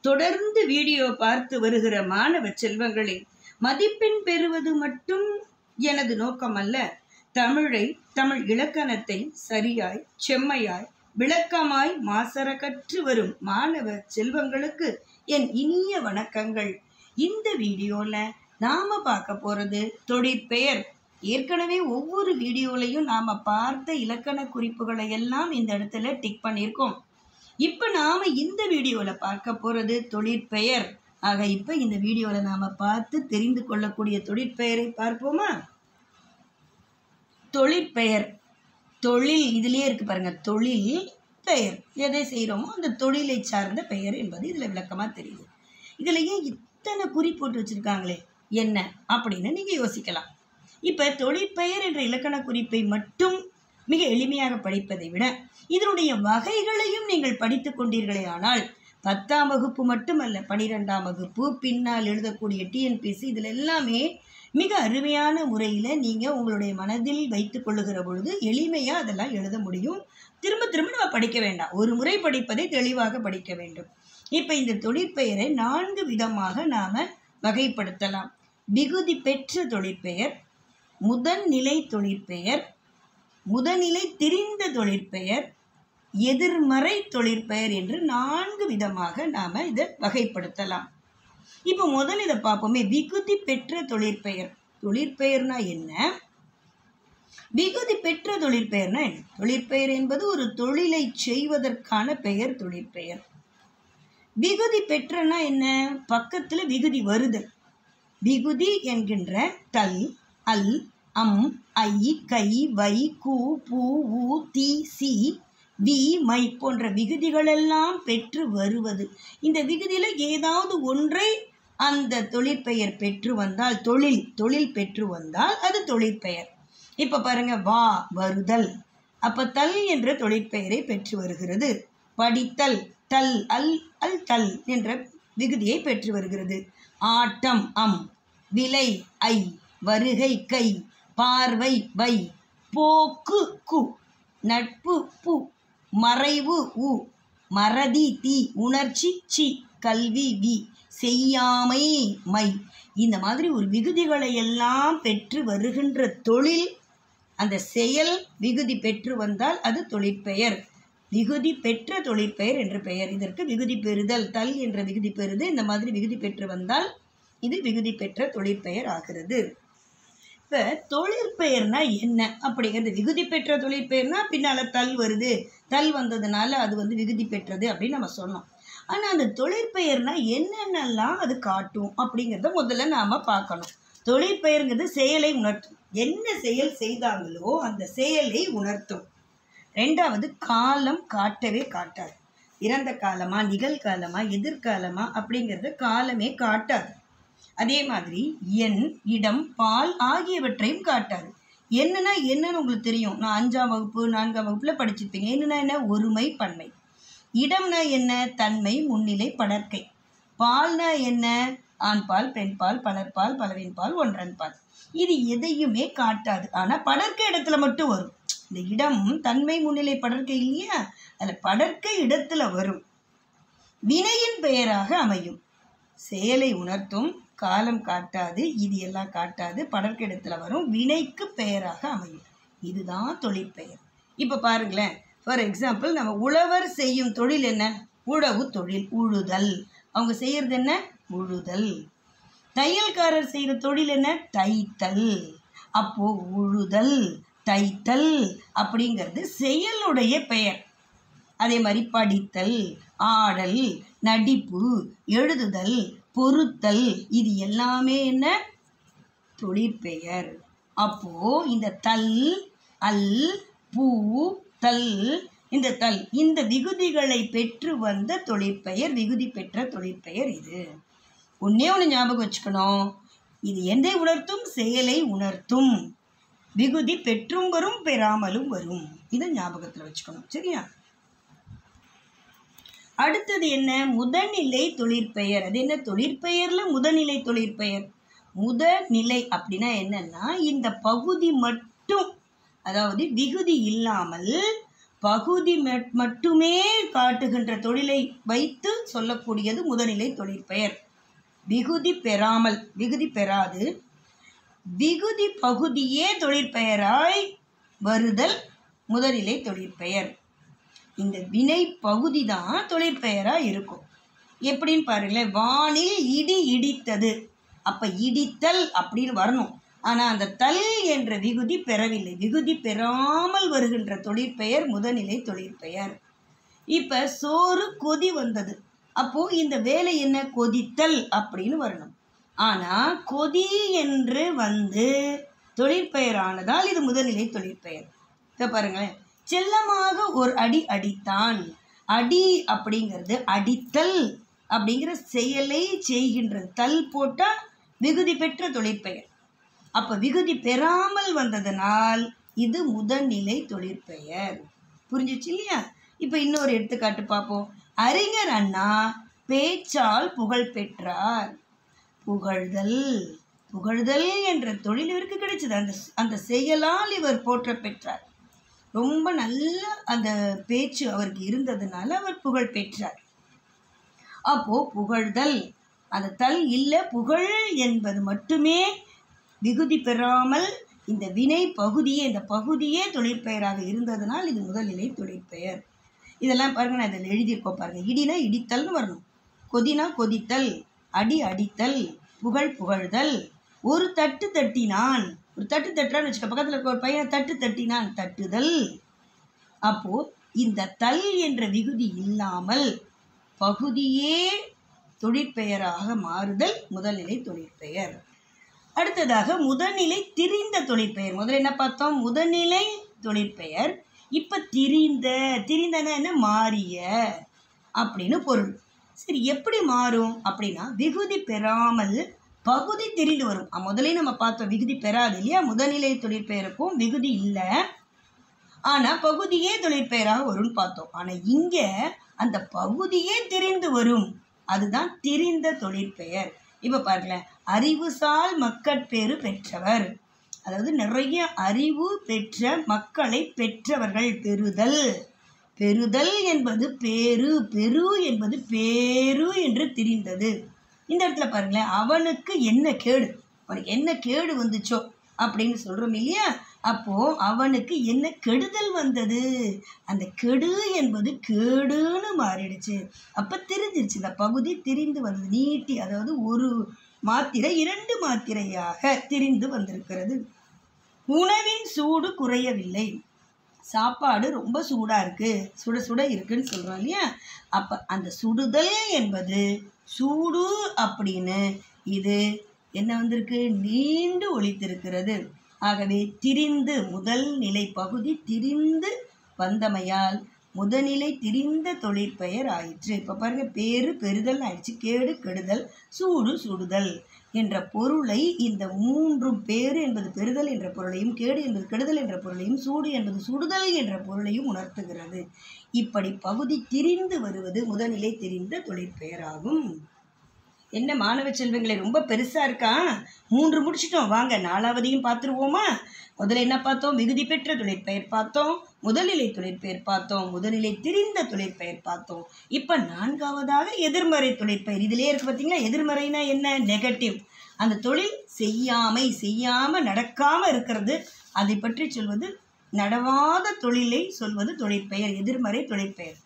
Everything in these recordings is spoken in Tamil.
தொடர்ந்து வீடியோ பார்த்து வருகிற மாணவ செல்வங்களே, மதிப்பெண் பெறுவது மட்டும் எனது நோக்கம் அல்ல. தமிழ் இலக்கணத்தை சரியாய் செம்மையாய் விளக்கமாய் மாசற கற்று வரும் மாணவ செல்வங்களுக்கு என் இனிய வணக்கங்கள். இந்த வீடியோல நாம பார்க்க போறது தொழிற்பெயர். ஏற்கனவே ஒவ்வொரு வீடியோலையும் நாம பார்த்த இலக்கண குறிப்புகளை எல்லாம் இந்த இடத்துல டிக் பண்ணியிருக்கோம். இப்போ நாம இந்த வீடியோல பார்க்க போறது தொழிற்பெயர். ஆக இப்போ இந்த வீடியோல நாம பார்த்து தெரிந்து கொள்ளக்கூடிய தொழிற்பெயரை பார்ப்போமா? தொழிற்பெயர், தொழில் இதுலயே இருக்கு பாருங்க. தொழில் பெயர், எதை செய்கிறோமோ அந்த தொழிலை சார்ந்த பெயர் என்பது இதுல விளக்கமா தெரியுது. இதுலயே இத்தனை குறி போட்டு வச்சிருக்காங்களே என்ன அப்படின்னு நீங்க யோசிக்கலாம். இப்ப தொழிற்பெயர் என்ற இலக்கண குறிப்பை மட்டும் மிக எளிமையாக படிப்பதை விட இதனுடைய வகைகளையும் நீங்கள் படித்து கொண்டீர்களே ஆனால் 10ஆம் வகுப்பு மட்டுமல்ல, 12ஆம் வகுப்பு பின்னால் எழுதக்கூடிய டிஎன்பிசி இதில் எல்லாமே மிக அருமையான முறையில் நீங்கள் உங்களுடைய மனதில் வைத்து கொள்ளுகிற பொழுது எளிமையாக அதெல்லாம் எழுத முடியும். திரும்ப திரும்ப நம்ம படிக்க வேண்டாம், ஒரு முறை படிப்பதை தெளிவாக படிக்க வேண்டும். இப்போ இந்த தொழிற்பெயரை 4 விதமாக நாம் வகைப்படுத்தலாம். விகுதி பெற்ற தொழிற்பெயர், முதன்நிலை தொழிற்பெயர், முதநிலை திரிந்த தொழிற்பெயர், எதிர்மறை தொழிற்பெயர் என்று 4 விதமாக நாம் இதை வகைப்படுத்தலாம். இப்போ முதல் இதை பார்ப்போமே. விகுதி பெற்ற தொழிற்பெயர். தொழிற்பெயர்னா என்ன? விகுதி பெற்ற தொழிற்பெயர்னா என்ன? தொழிற்பெயர் என்பது ஒரு தொழிலை செய்வதற்கான பெயர் தொழிற்பெயர். விகுதி பெற்றனா என்ன? பக்கத்துல விகுதி வருதல். விகுதி என்கின்ற தல், அல், அம், ஐ, கை, வை, கு, பூ, ஊ, தி, சி, வி, மை போன்ற விகுதிகளெல்லாம் பெற்று வருவது. இந்த விகுதியில் ஏதாவது ஒன்றை அந்த தொழிற்பெயர் பெற்று வந்தால், தொழில் பெற்று வந்தால் அது தொழிற்பெயர். இப்போ பாருங்க, வா வருதல், அப்போ தல் என்ற தொழிற்பெயரை பெற்று வருகிறது. படித்தல், தல், அல், அல், தல் என்ற விகுதியை பெற்று வருகிறது. ஆட்டம், அம், விலை, ஐ, வருகை, கை, பார்வை, வை, போக்கு, கு, நட்பு, பு, மறைவு, உ, மறதி, தி, உணர்ச்சி, சி, கல்வி, வி, செய்யாமை, மை. இந்த மாதிரி ஒரு விகுதிகளை எல்லாம் பெற்று வருகின்ற தொழில், அந்த செயல் விகுதி பெற்று வந்தால் அது தொழிற்பெயர். விகுதி பெற்ற தொழிற்பெயர் என்று பெயர். இதற்கு விகுதி பெறுதல், தல் என்ற விகுதி பெறுது. இந்த மாதிரி விகுதி பெற்று வந்தால் இது விகுதி பெற்ற தொழிற்பெயர் ஆகிறது. இப்போ தொழிற்பெயர்னா என்ன அப்படிங்கிறது? விகுதி பெற்ற தொழிற்பெயர்னா பின்னால் தல் வருது, தல் வந்ததுனால அது விகுதி பெற்றது அப்படின்னு நம்ம சொன்னோம். ஆனால் அந்த தொழிற்பெயர்னா என்னென்னலாம் அது காட்டும் அப்படிங்கிறத முதல்ல நாம் பார்க்கணும். தொழிற்பெயர்ங்கிறது செயலை உணர்த்தும். என்ன செயல் செய்தாங்களோ அந்த செயலை உணர்த்தும். 2வது, காலம் காட்டவே காட்டாது. இறந்த காலமா, நிகழ்காலமா, எதிர்காலமா அப்படிங்கிறத காலமே காட்டாது. அதே மாதிரி எண், இடம், பால் ஆகியவற்றையும் காட்டாது. என்னன்னா என்னன்னு உங்களுக்கு தெரியும். நான் 5ஆம் வகுப்பு 4ஆம் வகுப்புல படிச்சிருப்பீங்க. என்னன்னா என்ன? ஒருமை, பன்மை. இடம்னா என்ன? தன்மை, முன்னிலை, படர்க்கை. பால்னா என்ன? ஆண்பால், பெண்பால், பலர்பால், பலவின் பால், ஒன்றன் பால். இது எதையுமே காட்டாது. ஆனால் படர்க்கை இடத்துல மட்டும் வரும். இந்த இடம் தன்மை, முன்னிலை, படர்க்கை இல்லையா? அதில் படர்க்கை இடத்துல வரும். வினையின் பெயராக அமையும். செயலை உணர்த்தும், காலம் காட்டாது, இது எல்லாம் காட்டாது, படர்க்கை இடத்துல வரும், வினைக்கு பெயராக அமையும். இதுதான் தொழிற்பெயர். இப்போ பாருங்களேன், ஃபார் எக்ஸாம்பிள் நம்ம உழவர் செய்யும் தொழில் என்ன? உழவு தொழில், உழுதல். அவங்க செய்யறது என்ன? உழுதல். தையல்காரர் செய்கிற தொழில் என்ன? தைத்தல். அப்போ உழுதல், தைத்தல் அப்படிங்கிறது செயலுடைய பெயர். அதே மாதிரி படித்தல், ஆடல், நடிப்பு, எழுதுதல், பொறுத்தல், இது எல்லாமே என்ன? தொழிற்பெயர். அப்போ இந்த தல், அல், பூ, தல், இந்த விகுதிகளை பெற்று வந்த தொழிற்பெயர், விகுதி பெற்ற தொழிற்பெயர் இது. ஒன்னே ஞாபகம் வச்சுக்கணும். இது எதை உணர்த்தும்? செயலை உணர்த்தும். விகுதி பெற்றும் வரும், பெறாமலும் வரும். இதை ஞாபகத்தில் வச்சுக்கணும். சரியா? அடுத்தது என்ன? முதநிலை தொழிற்பெயர். அது என்ன? தொழிற்பெயர்ல முதநிலை தொழிற்பெயர். முதநிலை அப்படின்னா என்னன்னா, இந்த பகுதி மட்டும், அதாவது விகுதி இல்லாமல் பகுதி மட்டுமே காட்டுகின்ற தொழிலை வைத்து சொல்லக்கூடியது முதல்நிலை தொழிற்பெயர். விகுதி பெறாமல், விகுதி பெறாது விகுதி பகுதியே தொழிற்பெயராய் வருதல் முதல்நிலை தொழிற்பெயர். இந்த வினை பகுதி தான் தொழிற்பெயராக இருக்கும். எப்படின்னு பாருங்களேன், வானில் இடி இடித்தது, அப்போ இடித்தல் அப்படின்னு வரணும். ஆனால் அந்த தல் என்ற விகுதி பெறவில்லை. விகுதி பெறாமல் வருகின்ற தொழிற்பெயர் முதல்நிலை தொழிற்பெயர். இப்போ சோறு கொதி வந்தது, அப்போது இந்த வேலை என்ன, கொதித்தல் அப்படின்னு வரணும். ஆனால் கொதி என்று வந்து தொழிற்பெயர் ஆனதால் இது முதல்நிலை தொழிற்பெயர். இப்போ பாருங்களேன், செல்லமாக ஒரு அடி அடித்தான். அடி அப்படிங்கிறது அடித்தல் அப்படிங்கிற செயலை செய்கின்றது. தல் போட்டால் விகுதி பெற்ற தொழிற்பெயர். அப்போ விகுதி பெறாமல் வந்ததனால் இது முதல்நிலை தொழிற்பெயர். புரிஞ்சிச்சு இல்லையா? இப்போ இன்னொரு எடுத்துக்காட்டு பார்ப்போம். அறிஞர் அண்ணா பேச்சால் புகழ் பெற்றார். புகழ்தல், புகழ்தல் என்ற தொழில் இவருக்கு கிடைச்சது. அந்த செயலால் இவர் போற்ற பெற்றார். ரொம்ப நல்ல அந்த பேச்சு அவருக்கு இருந்ததுனால அவர் புகழ் பெற்றார். அப்போ புகழ்தல், அந்த தல் இல்லை, புகழ் என்பது மட்டுமே விகுதி பெறாமல் இந்த வினை பகுதியே, இந்த பகுதியே தொழிற்பெயராக இருந்ததனால் இது முதல்நிலை தொழிற்பெயர். இதெல்லாம் பாருங்க, நான் இதில் எழுதியிருக்கோம் பாருங்க. இடினா இடித்தல்னு வரணும், கொதினா கொதித்தல், அடி அடித்தல், புகழ் புகழ்தல். ஒரு தட்டு தட்டினான், ஒரு தட்டு தட்டுறான்னு வச்சுக்க, பக்கத்தில் இருக்க ஒரு பையன் தட்டு தட்டினான், தட்டுதல். அப்போது இந்த தல் என்ற விகுதி இல்லாமல் பகுதியே தொழிற்பெயராக மாறுதல் முதல்நிலை தொழிற்பெயர். அடுத்ததாக முதல்நிலை திரிந்த தொழிற்பெயர். முதல்ல என்ன பார்த்தோம், முதல்நிலை தொழிற்பெயர். இப்போ திரிந்தன என்ன, மாறிய அப்படின்னு பொருள். சரி, எப்படி மாறும் அப்படின்னா விகுதி பெறாமல் பகுதி திரிந்து வரும். முதலே நம்ம பார்த்தோம், விகுதி பெறாது இல்லையா, முதல்நிலை தொழிற்பெயருக்கும் விகுதி இல்லை, ஆனால் பகுதியே தொழிற்பெயராக வரும்னு பார்த்தோம். ஆனால் இங்கே அந்த பகுதியே திரிந்து வரும், அதுதான் திரிந்த தொழிற்பெயர். இப்போ பாருங்களேன், அறிவுசால் மக்கட்பேறு பெற்றவர், அதாவது நிறைய அறிவு பெற்ற மக்களை பெற்றவர்கள். பெறுதல், பெறுதல் என்பது பேரு, பெரு என்பது பேரு என்று திரிந்தது. இந்த இடத்துல பாருங்களேன், அவனுக்கு என்ன கேடு, அவனுக்கு என்ன கேடு வந்துச்சோ அப்படின்னு சொல்கிறோம் இல்லையா. அப்போது அவனுக்கு என்ன கெடுதல் வந்தது, அந்த கெடு என்பது கேடுன்னு மாறிடுச்சு. அப்போ திரிஞ்சிருச்சு, இந்த பகுதி திரிந்து வந்தது, நீட்டி, அதாவது ஒரு மாத்திரை 2 மாத்திரையாக திரிந்து வந்திருக்கிறது. உணவின் சூடு குறையவில்லை, சாப்பாடு ரொம்ப சூடாக இருக்குது, சுட சுட இருக்குன்னு சொல்கிறோம் இல்லையா. அப்போ அந்த சுடுதல் என்பது சூடு அப்படின்னு இது என்ன வந்திருக்கு, நீண்டு ஒலித்திருக்கிறது. ஆகவே திரிந்து, முதல் நிலை பகுதி திரிந்து வந்தமையால் முதல்நிலை திரிந்த தொழிற்பெயர் ஆயிற்று. இப்போ பாருங்க, பேரு பெறுதல் ஆயிடுச்சு, கேடு கெடுதல், சூடு சுடுதல் என்ற பொருளை இந்த 3 பேரு என்பது பெறுதல் என்ற பொருளையும், கேடு என்பது கெடுதல் என்ற பொருளையும், சூடு என்பது சுடுதல் என்ற பொருளையும் உணர்த்துகிறது. இப்படி பகுதி திரிந்து வருவது முதல்நிலை திரிந்த தொழிற்பெயராகும். என்ன மாணவ செல்வங்களை, ரொம்ப பெருசாக இருக்கா? 3 முடிச்சிட்டோம், வாங்க 4வதையும் பார்த்துருவோமா? முதல்ல என்ன பார்த்தோம், விகுதி பெற்ற தொழிற்பெயர் பார்த்தோம், முதல்நிலை தொழிற்பெயர் பார்த்தோம், முதல்நிலை திரிந்த தொழிற்பெயர் பார்த்தோம். இப்போ 4வதாக எதிர்மறை தொழிற்பெயர். இதிலே இருக்கு பார்த்தீங்களா, எதிர்மறைனா என்ன, நெகட்டிவ். அந்த தொழில் செய்யாமல் நடக்காமல் இருக்கிறது, அதை பற்றி சொல்வது நடவாத தொழிலை சொல்வது தொழிற்பெயர், எதிர்மறை தொழிற்பெயர்.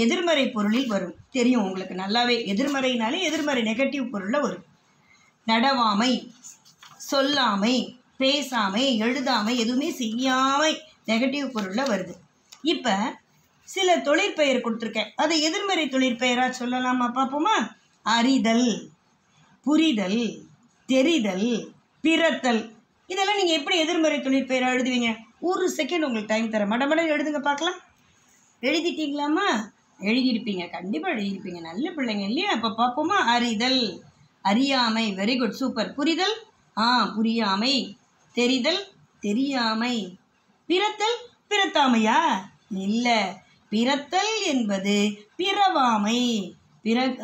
எதிர்மறை பொருளில் வரும், தெரியும் உங்களுக்கு நல்லாவே. எதிர்மறைனாலே எதிர்மறை நெகட்டிவ் பொருளில் வரும். நடவாமை, சொல்லாமை, பேசாமை, எழுதாமை, எதுவுமே செய்யாமை நெகட்டிவ் பொருளில் வருது. இப்போ சில தொழிற்பெயர் கொடுத்துருக்கேன், அதை எதிர்மறை தொழிற்பெயராக சொல்லலாமா, பார்ப்போமா? அறிதல், புரிதல், தெரிதல், பிறத்தல், இதெல்லாம் நீங்கள் எப்படி எதிர்மறை தொழிற்பெயராக எழுதுவீங்க? 1 செகண்ட் உங்களுக்கு டைம் தரேன், மடமட எழுதுங்க பார்க்கலாம். எழுதிட்டீங்களாமா? எழுதியிருப்பீங்க, கண்டிப்பாக எழுதியிருப்பீங்க, நல்ல பிள்ளைங்க இல்லையா? அப்போ பார்ப்போமா? அறிதல், அறியாமை, வெரி குட், சூப்பர். புரிதல், புரியாமை. தெரிதல், தெரியாமை. பிறத்தல், பிறத்தாமையா? இல்லை, பிறத்தல் என்பது பிறவாமை.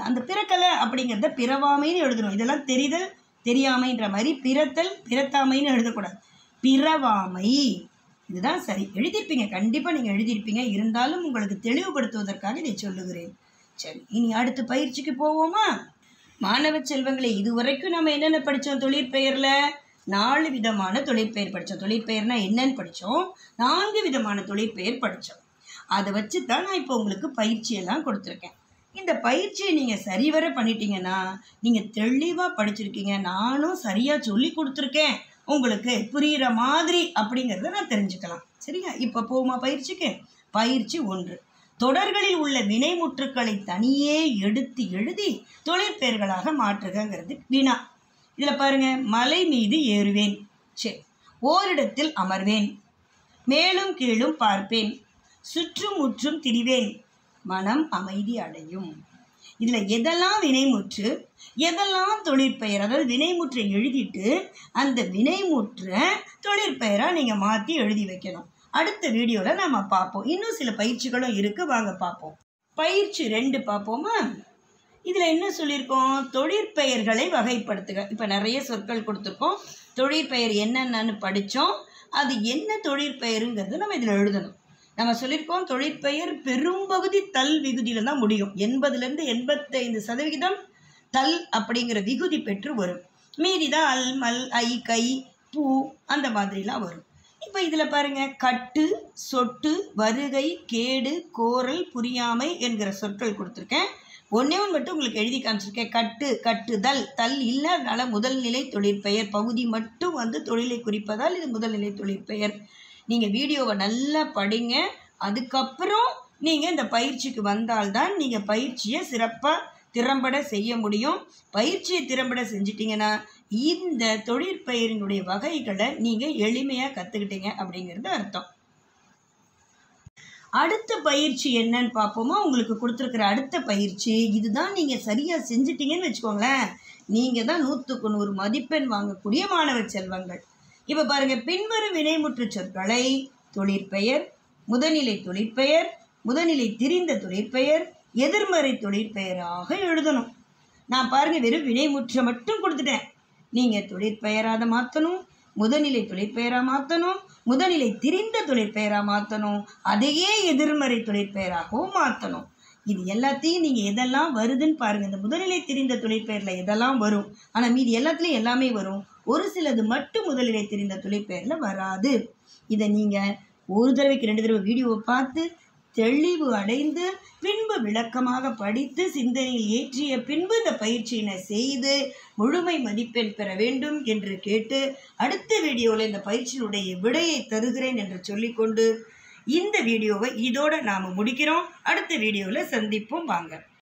அந்த பிறக்கலை அப்படிங்கிறத பிறவாமைன்னு எழுதணும். இதெல்லாம் தெரிதல் தெரியாமைன்ற மாதிரி பிறத்தல் பிறத்தாமைன்னு எழுதக்கூடாது. பிறவாமை, இதுதான் சரி. எழுதியிருப்பீங்க, கண்டிப்பாக நீங்கள் எழுதியிருப்பீங்க. இருந்தாலும் உங்களுக்கு தெளிவுபடுத்துவதற்காக இதை சொல்லுகிறேன். சரி, இனி அடுத்த பயிற்சிக்கு போவோமா? மாணவ செல்வங்களே, இதுவரைக்கும் நம்ம என்னென்ன படித்தோம்? தொழிற்பெயரில் 4 விதமான தொழிற்பெயர் படித்தோம். தொழிற்பெயர்னா என்னன்னு படித்தோம். 4 விதமான தொழிற்பெயர் படித்தோம். அதை வச்சு தான் நான் இப்போ உங்களுக்கு பயிற்சியெல்லாம் கொடுத்துருக்கேன். இந்த பயிற்சியை நீங்கள் சரிவர பண்ணிட்டீங்கன்னா நீங்கள் தெளிவாக படிச்சிருக்கீங்க. நானும் சரியாக சொல்லி கொடுத்துருக்கேன், உங்களுக்கு புரிகிற மாதிரி அப்படிங்கிறத நான் தெரிஞ்சுக்கலாம். சரியா? இப்போ போகுமா பயிற்சிக்கு? பயிற்சி 1. தொடர்களில் உள்ள வினைமுற்றுக்களை தனியே எடுத்து எழுதி தொழிற்பெயர்களாக மாற்றுகிறது வினா. இதில் பாருங்க, மலை மீது ஏறுவேன், சரி, ஓரிடத்தில் அமர்வேன், மேலும் கீழும் பார்ப்பேன், சுற்றும் முற்றும் திரிவேன், மனம் அமைதி அடையும். இதில் எதெல்லாம் வினைமுற்று, எதெல்லாம் தொழிற்பெயர்? அதாவது வினைமுற்றை எழுதிட்டு அந்த வினைமுற்றை தொழிற்பெயராக நீங்கள் மாற்றி எழுதி வைக்கணும். அடுத்த வீடியோவில் நம்ம பார்ப்போம். இன்னும் சில பயிற்சிகளும் இருக்குது, வாங்க பார்ப்போம். பயிற்சி 2 பார்ப்போமா? இதில் என்ன சொல்லியிருக்கோம்? தொழிற்பெயர்களை வகைப்படுத்துக. இப்போ நிறைய சொற்கள் கொடுத்துருக்கோம். தொழிற்பெயர் என்னென்னு படித்தோம். அது என்ன தொழிற்பெயருங்கிறது நம்ம இதில் எழுதணும். நம்ம சொல்லியிருக்கோம், தொழிற்பெயர் பெரும்பகுதி தல் விகுதியில் தான் முடியும். 80லேருந்து 85% தல் அப்படிங்கிற விகுதி பெற்று வரும். மீதி தான் அல், மல், ஐ, கை, பூ அந்த மாதிரிலாம் வரும். இப்போ இதில் பாருங்கள், கட்டு, சொட்டு, வருகை, கேடு, கோரல், புரியாமை என்கிற சொற்கள் கொடுத்துருக்கேன். ஒன்றே ஒன்று மட்டும் உங்களுக்கு எழுதி காமிச்சிருக்கேன். கட்டு, கட்டுதல், தல் இல்லை, அதனால முதல்நிலை தொழிற்பெயர். பகுதி மட்டும் வந்து தொழிலை குறிப்பதால் இது முதல்நிலை தொழிற்பெயர். நீங்கள் வீடியோவை நல்லா படிங்க. அதுக்கப்புறம் நீங்கள் இந்த பயிற்சிக்கு வந்தால்தான் நீங்கள் பயிற்சியை சிறப்பாக திறம்பட செய்ய முடியும். பயிற்சியை திறம்பட செஞ்சிட்டிங்கன்னா இந்த தொழிற்பெயரினுடைய வகைகளை நீங்கள் எளிமையாக கற்றுக்கிட்டீங்க அப்படிங்கிறது அர்த்தம். அடுத்த பயிற்சி என்னன்னு பார்ப்போமா? உங்களுக்கு கொடுத்துருக்குற அடுத்த பயிற்சி இதுதான். நீங்கள் சரியாக செஞ்சிட்டிங்கன்னு வச்சுக்கோங்களேன், நீங்கள் தான் 100க்கு 100 மதிப்பெண் வாங்கக்கூடிய மாணவ செல்வங்கள். இப்போ பாருங்கள், பின்வரும் வினைமுற்று சொற்களை தொழிற்பெயர், முதல்நிலை தொழிற்பெயர், முதல்நிலை திரிந்த தொழிற்பெயர், எதிர்மறை தொழிற்பெயராக எழுதணும். நான் பாருங்கள் வெறும் வினைமுற்றை மட்டும் கொடுத்துட்டேன். நீங்கள் தொழிற்பெயராக மாற்றணும், முதல்நிலை தொழிற்பெயராக மாற்றணும், முதல்நிலை திரிந்த தொழிற்பெயராக மாற்றணும், அதையே எதிர்மறை தொழிற்பெயராகவும் மாற்றணும். இது எல்லாத்தையும் நீங்கள் எதெல்லாம் வருதுன்னு பாருங்கள். இந்த முதல்நிலை திரிந்த தொழிற்பெயரில் எதெல்லாம் வரும், ஆனால் மீதி எல்லாத்துலேயும் எல்லாமே வரும். ஒரு சிலது மட்டும் முதல்நிலை தெரிந்த தொழிற்பெயரில் வராது. இதை நீங்கள் ஒரு தடவைக்கு 2 தடவை வீடியோவை பார்த்து தெளிவு அடைந்து பின்பு விளக்கமாக படித்து சிந்தனையில் ஏற்றிய பின்பு இந்த பயிற்சியினை செய்து முழுமை மதிப்பெண் பெற வேண்டும் என்று கேட்டு, அடுத்த வீடியோவில் இந்த பயிற்சியினுடைய விடையை தருகிறேன் என்று சொல்லிக்கொண்டு இந்த வீடியோவை இதோடு நாம் முடிக்கிறோம். அடுத்த வீடியோவில் சந்திப்போம், வாங்க.